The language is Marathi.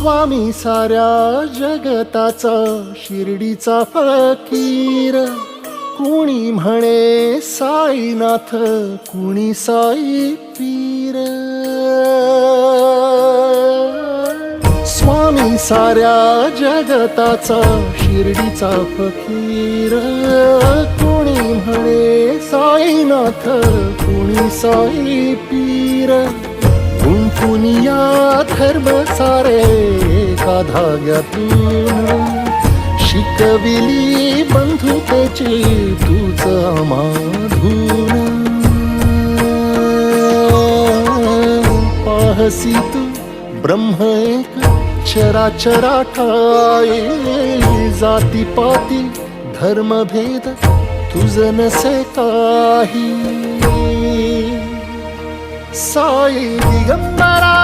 स्वामी साऱ्या जगताचा शिर्डीचा फकीर, कुणी म्हणे साईनाथ, कुणी साई पीर. स्वामी साऱ्या जगताचा शिर्डीचा फकीर, कुणी म्हणे साईनाथ, कुणी साई पीर. गुंफुनिया धर्म सारे एका धाग्यातून, शिकविली बंधुतेची तूच आम्हाधून. पाहसी तू ब्रह्म एक चराचरा ठाई, जातीपाती धर्मभेद तुझ नसे काही. साई दिगंबरा